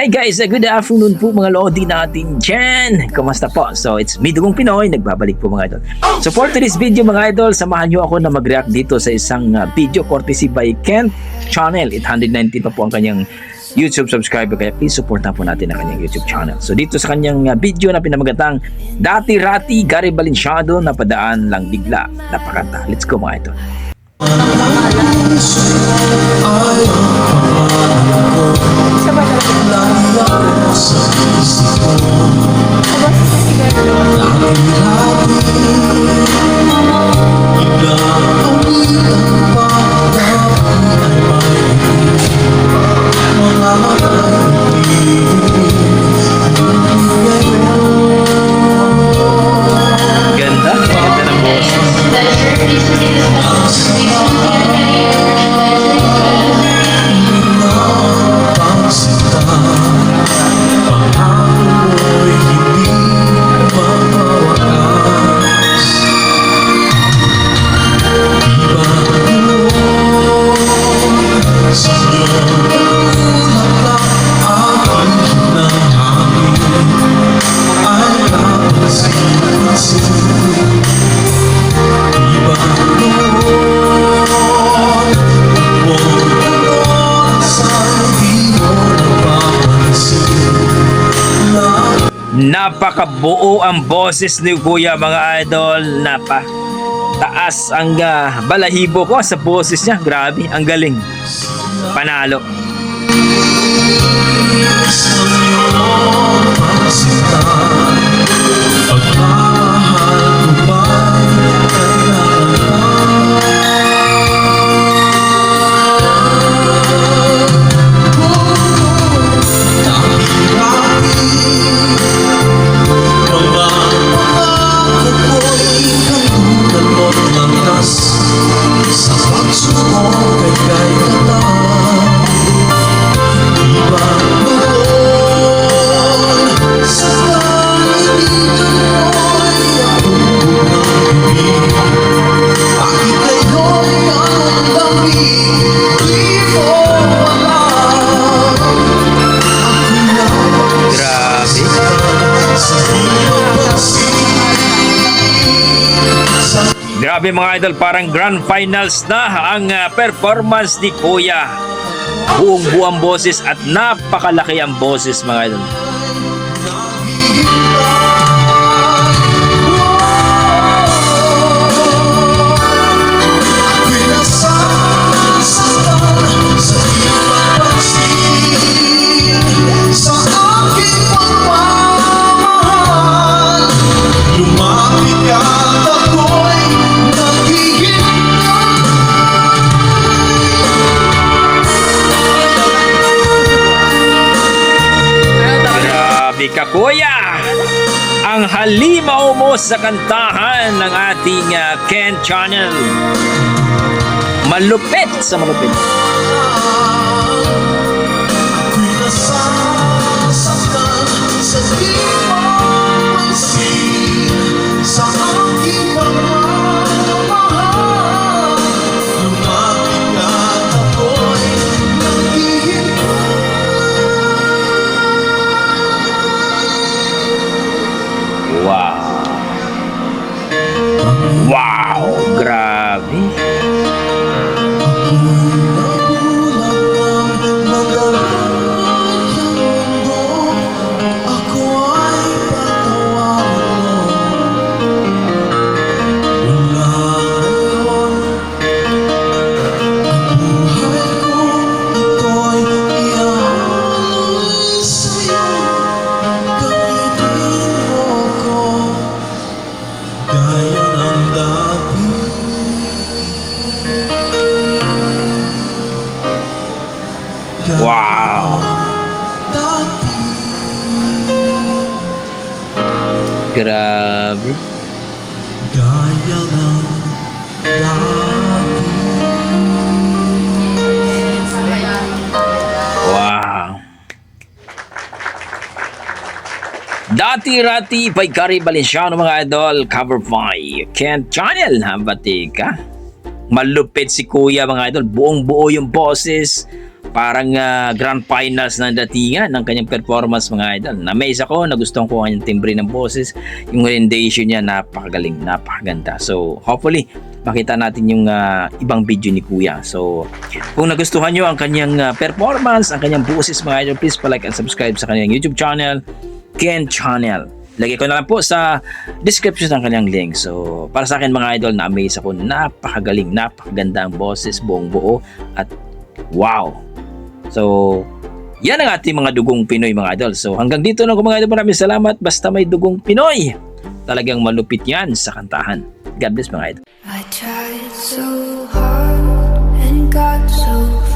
Hey guys, good afternoon po mga lodi natin dyan. Kumusta po? So it's me, Dugong Pinoy, nagbabalik po mga idol. So for today's video mga idol, samahan nyo ako na mag-react dito sa isang video courtesy by Kent Channel. 890 pa po ang kanyang YouTube subscriber, kaya please support na po natin ang kanyang YouTube channel. So dito sa kanyang video na pinamagatang Dati Rati Gary Valenciano, napadaan lang bigla, napakanta. Let's go mga idol. Ganda ng boses. Napakabuo ang boses ni Kuya mga idol. Taas ang balahibo ko sa boses niya. Grabe, ang galing. Panalo. Grabe mga idol, parang grand finals na ang performance ni Kuya. Buong-buong boses at napakalaki ang boses mga idol. Ka Kuya, ang halimaw mo sa kantahan ng ating Kent Channel. Malupit sa malupit. Wow, grabe. Wow. Grabe. Wow. Dati Rati by Gary Valenciano mga idol, cover by Kent Channel. Batika. Malupit si Kuya mga idol, buong buo yung boses. parang grand finals na datingan ng kanyang performance mga idol. Na-amaze ako, nagustuhan ko ang kanyang timbre ng boses, yung rendition niya napakagaling, napakaganda. So hopefully makita natin yung ibang video ni Kuya. So kung nagustuhan nyo ang kanyang performance, ang kanyang boses mga idol, please pa-like and subscribe sa kanyang YouTube channel, Ken Channel. Lagay ko na lang po sa description ng kanyang link. So para sa akin mga idol, na-amaze ako, napakagaling, napakaganda ang boses, buong buo, at wow. So, yan ang ating mga dugong Pinoy mga idol. So, hanggang dito na mga idol. Maraming salamat. Basta may dugong Pinoy, talagang malupit yan sa kantahan. God bless mga idol. I tried so hard and got so